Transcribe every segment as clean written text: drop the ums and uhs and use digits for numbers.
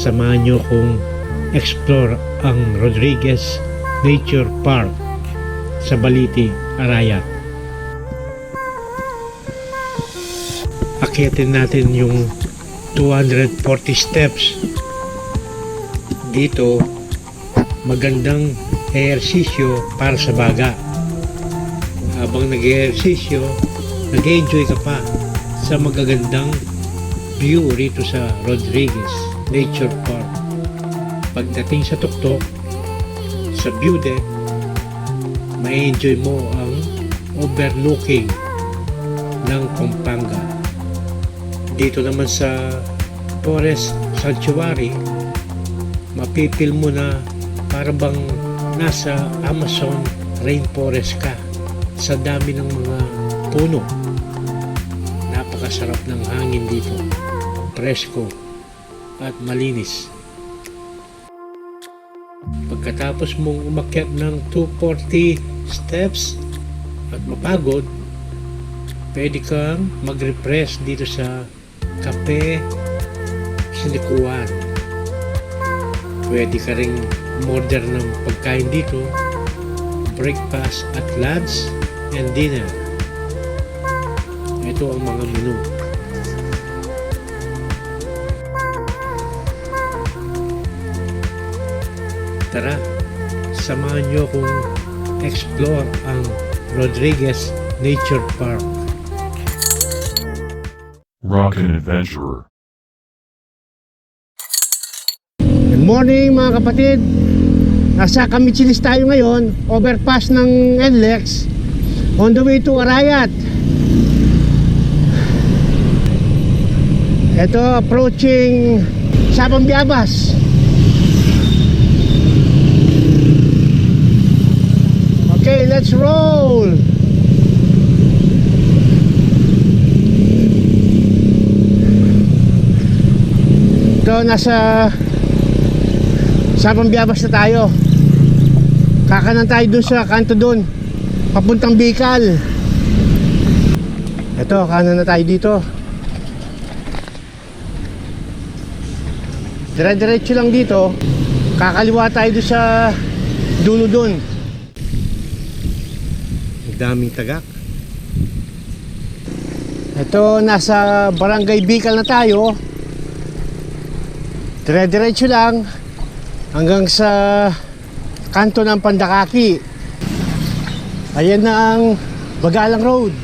samahan nyo kong explore ang Rodriguez Nature Park sa Balite, Arayat. Akyatin natin yung 240 steps. Dito magandang ehersisyo para sa baga. Habang nag-ehersisyo, nag-enjoy ka pa sa magagandang view rito sa Rodriguez Nature Park. Pagdating sa tuktok, sa view deck, ma-enjoy mo ang overlooking ng Pampanga. Dito naman sa Forest Sanctuary, mapipil mo na para bang nasa Amazon rainforest ka sa dami ng mga puno. Napakasarap ng hangin dito, presko at malinis. Pagkatapos mong umakyat ng 240 steps at mapagod, pwede kang mag-refresh dito sa Cafe Sinikuan. Pwede ka ring order ng pagkain dito, breakfast at lunch and dinner. Ito ang mga menu. Tara, samahan nyo kung explore ang Rodriguez Nature Park. Rockin' Adventurer. Good morning mga kapatid. Nasa Camichilis tayo ngayon, overpass ng NLEX, on the way to Arayat. Ito, approaching Sabang Biabas. Okay, let's roll. Ito, nasa Sabang Biabas na tayo. Kakanan tayo dun sa kanto dun, papuntang Bicol. Ito, kanan na tayo dito. Dire-diretso lang dito. Kakaliwa tayo dun sa dulo dun. Ang daming tagak. Ito, nasa Barangay Bicol na tayo. Dire-diretso lang hanggang sa kanto ng Pandakaki. Ayan na ang Bagalang Road.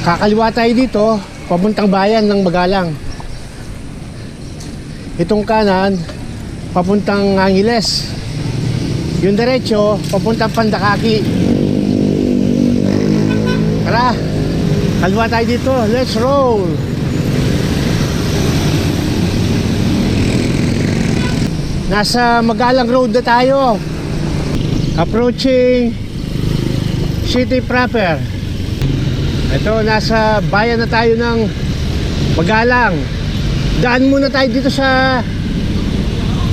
Kakaliwa tayo dito, papuntang bayan ng Bagalang. Itong kanan, papuntang Angeles. Yung diretso, papuntang Pandakaki. Tara, kaliwa tayo dito. Let's roll! Nasa Magalang Road na tayo. Approaching city proper. Ito, nasa bayan na tayo ng Magalang. Daan muna tayo dito sa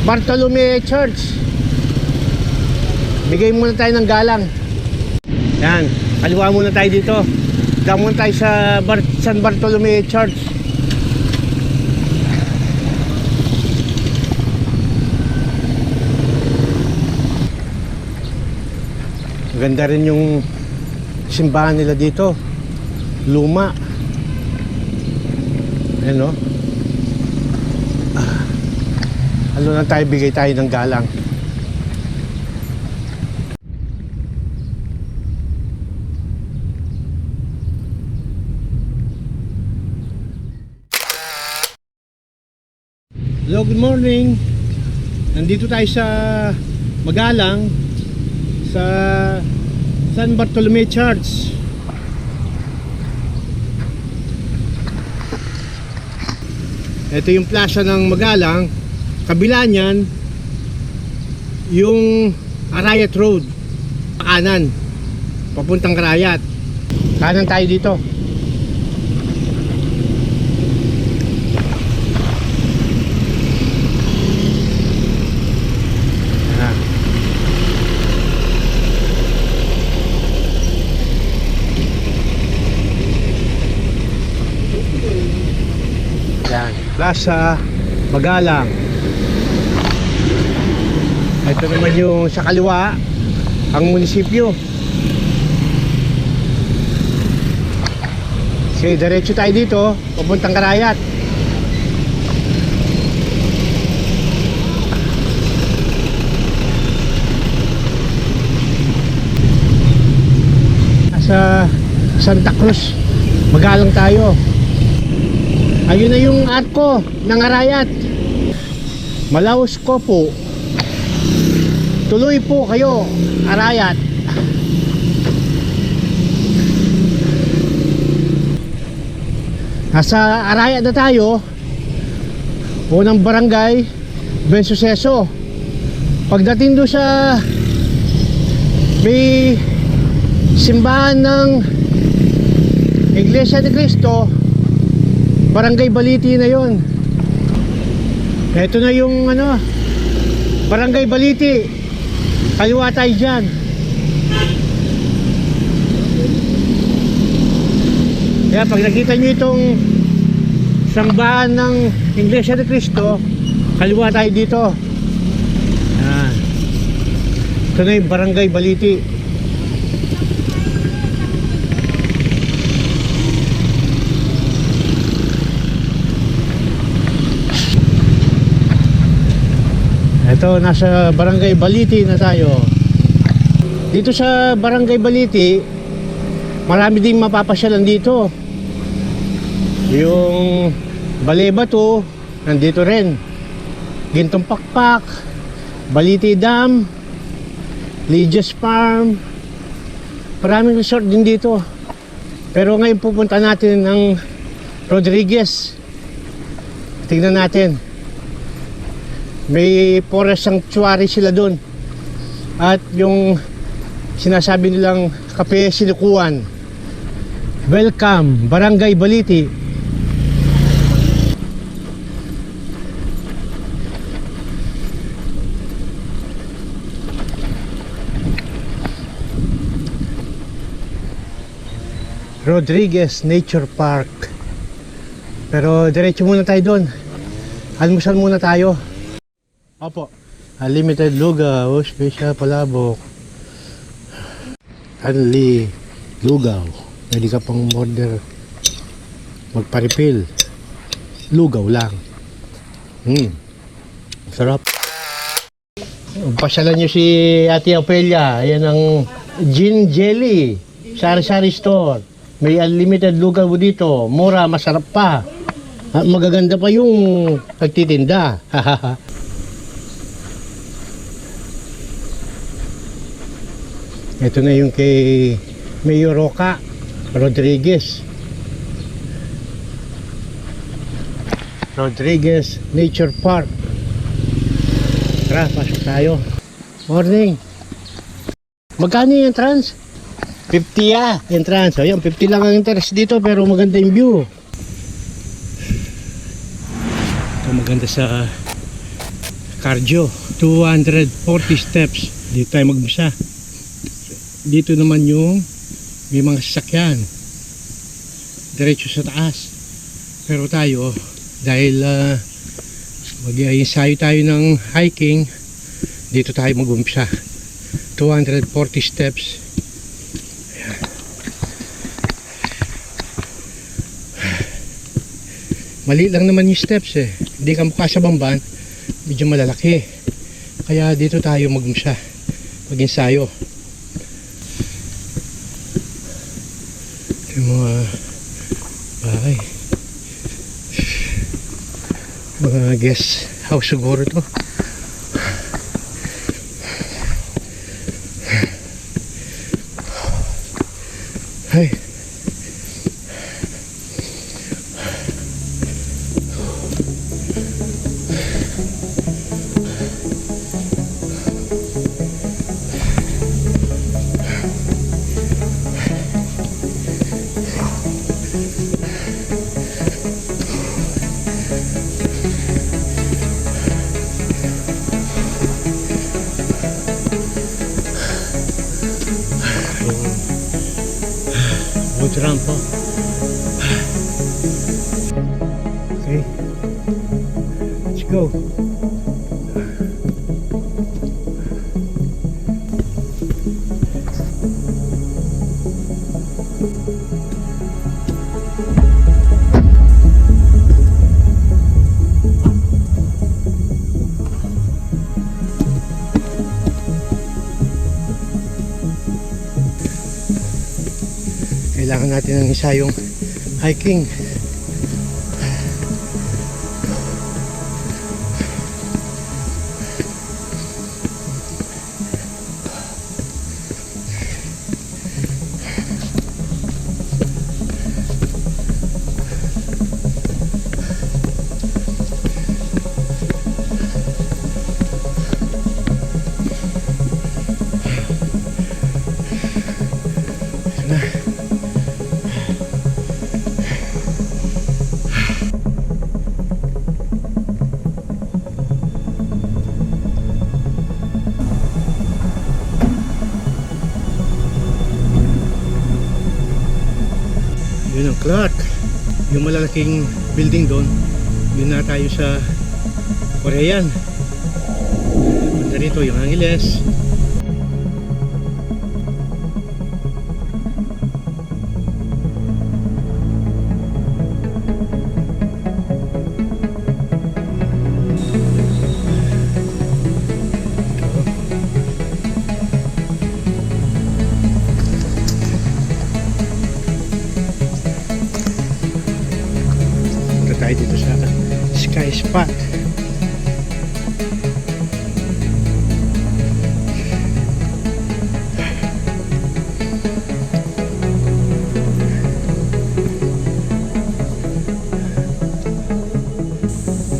Bartolome Church. Bigay muna tayo ng galang. Yan, kaliwa muna tayo dito. Daan muna tayo sa San Bartolome Church. Ganda rin yung simbahan nila dito. Luma. Ayan o. Ano lang tayo, bigay tayo ng galang. Hello, good morning. Nandito tayo sa Magalang, sa San Bartolome Church. Ito yung plaza ng Magalang. Kabila niyan yung Arayat Road, kanan papuntang Arayat. Kanan tayo dito. Yan, plaza Magalang. Ito naman yung sa kaliwa, ang munisipyo. Okay, diretso tayo dito, papuntang Karayat. Sa Santa Cruz, Magalang tayo. Ayun na yung arko ng Arayat. Malaos ko po. Tuloy po kayo, Arayat. Nasa Arayat na tayo. Unang barangay, Bensuceso. Pagdating doon sa may simbahan ng Iglesia ni Cristo, Barangay Baliti na yon. Ito na yung ano, Barangay Baliti. Kaliwa tayo dyan. Kaya pag nakita nyo itong sambahan ng Iglesia ni Cristo, kaliwa tayo dito. Yan. Ito na yung Barangay Baliti. Ito, nasa Barangay Baliti na tayo. Dito sa Barangay Baliti, marami ding mapapasyalan dito. Yung Balebato, nandito rin. Gintong Pakpak, Baliti Dam, Ligia's Farm. Maraming resort din dito. Pero ngayon pupunta natin ng Rodriguez. Tingnan natin. May forest sanctuary sila doon. At yung sinasabi nilang kape sinukuan. Welcome, Barangay Baliti. Rodriguez Nature Park. Pero diretso muna tayo doon. Almusal muna tayo. Opo. Unlimited lugaw, special palabok. Only lugaw. Pwede ka pang order. Magpa-refill. Lugaw lang. Sarap. Pasyalan nyo si Ate Opelia. Ayan ang gin jelly. Sari-sari store. May unlimited lugaw dito. Mura, masarap pa. At magaganda pa yung nagtitinda. Ito na yung kay Mayor Roca Rodriguez. Rodriguez Nature Park. Tara, pasok tayo. Morning. Magkano yung entrance? 50 entrance. Ayan, 50 lang ang interest dito pero maganda yung view. Ito maganda sa cardio. 240 steps. Dito tayo magmisa. Dito naman yung may mga sasakyan diretso sa taas, pero tayo dahil mag-iinsayo tayo ng hiking, dito tayo mag-umpisa. 240 steps. Ayan. Mali lang naman yung steps eh, hindi ka mukha sa Bamban, medyo malalaki, kaya dito tayo mag-umpisa, mag-insayo. Yung mga bahay, mga guest house siguro to. Ay, wood ramp po. Okay, let's go. go. Kailangan natin ng isa yung hiking. Yun ang Clark, yung malalaking building doon. Yun na tayo sa Korean. Banda rito yung Angeles. Tayo dito sa Sky Spot.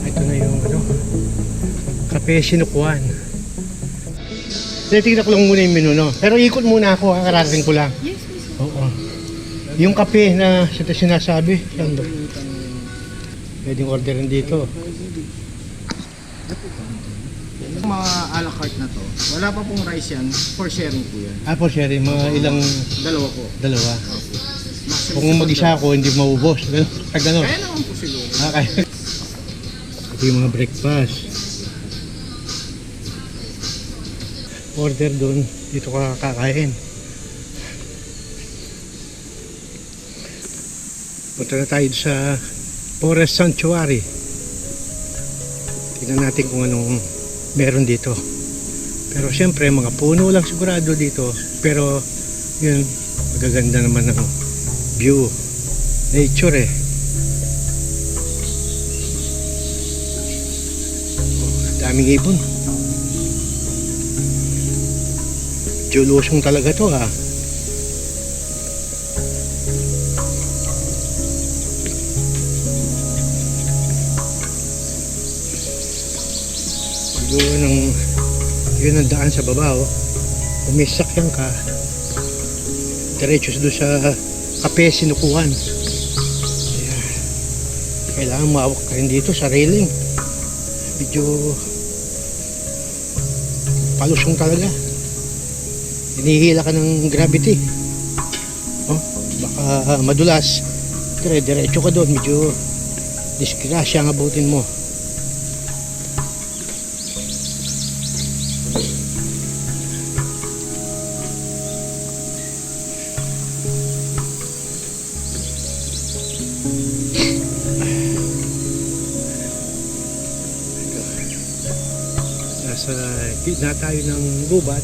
Ito na yung Cafe Sinukuan. Titignan ko lang muna yung menu, no? Pero ikot muna ako, kakarating ko lang. Yes, please. Oo. Yung kape na sinasabi, yan ba? Pwedeng orderin dito. Yung mga a la carte na to, wala pa pong rice yan, for sharing po yan. For sharing, mga ilang Dalawa po. dalawa. Maximum Kung mag-isa ako, hindi maubos. Gano'n. Kaya naman po siguro. Okay. Ito yung mga breakfast. Order doon, dito ka kakain. Punta na tayo sa Forest Sanctuary. Tingnan natin kung anong meron dito. Pero siyempre mga puno lang sigurado dito. Pero yun, magaganda naman ng view. Nature eh. Daming ibon. Julusong talaga to ha. Yun ang daan sa baba oh. Kung may sakyan ka, diretso doon sa Cafe Sinukuan. Ayan. Kailangan mawak ka rin dito sa railing. Medyo palusong talaga. Hinihila ka ng gravity. Oh, baka madulas. Diretso ka doon, medyo disgrasya ang abutin mo. Nasa gitna tayo ng gubat.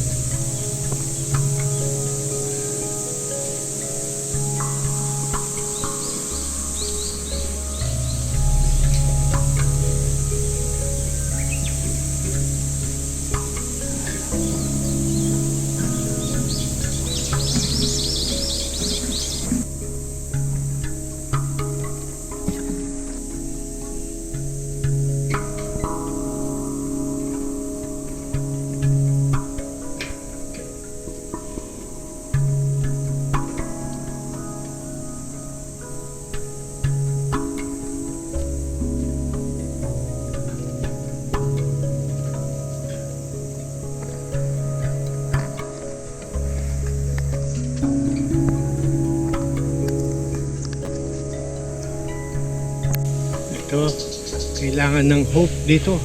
Kailangan ng hope dito.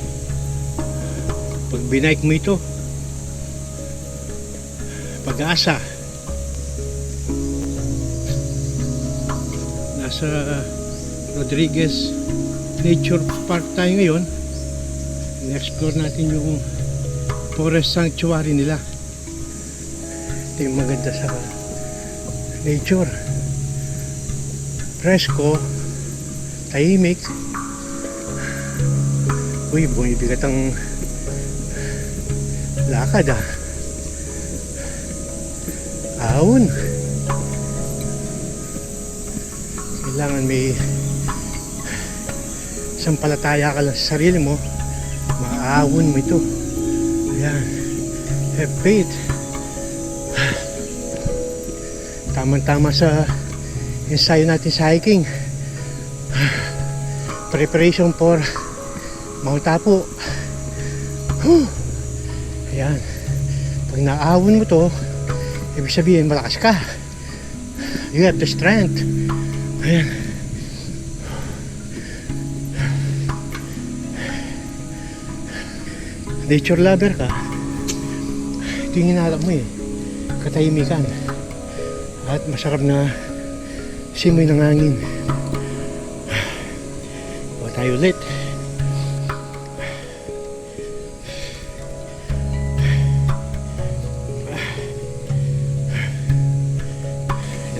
Pag binike mo ito, pag-asa. Nasa Rodriguez Nature Park tayo ngayon. I-explore natin yung forest sanctuary nila. Ito yung maganda sa nature. Presko, tahimik. Uy, bumibigat ang lakad ah. Ahon. Kailangan may sampalataya ka lang sa sarili mo, maaahon mo ito. Ayan, have faith. Tama-tama sa ensayo natin sa hiking. Preparation for Mount Apo. Ayan, pag naahon mo to, ibig sabihin malakas ka. You have the strength. Ayan. Nature lover ka, ito yung hinahanap mo eh, katahimikan at masarap na simoy ng hangin. Huwag tayo ulit.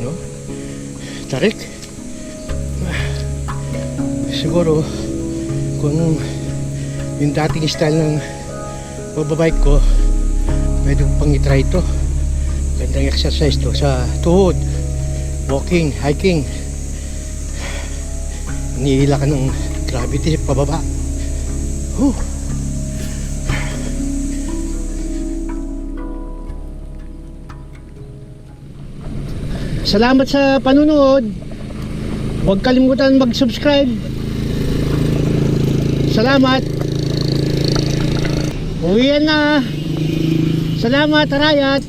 Ano? Tarik. Siguro kung yung dating style ng bababike ko, pwede ko pang itry ito. Gandang exercise to sa tuhod, walking, hiking. Nihila ka ng gravity pababa. Salamat sa panunood. Huwag kalimutan mag-subscribe. Salamat. Uwian na. Salamat, Rayat.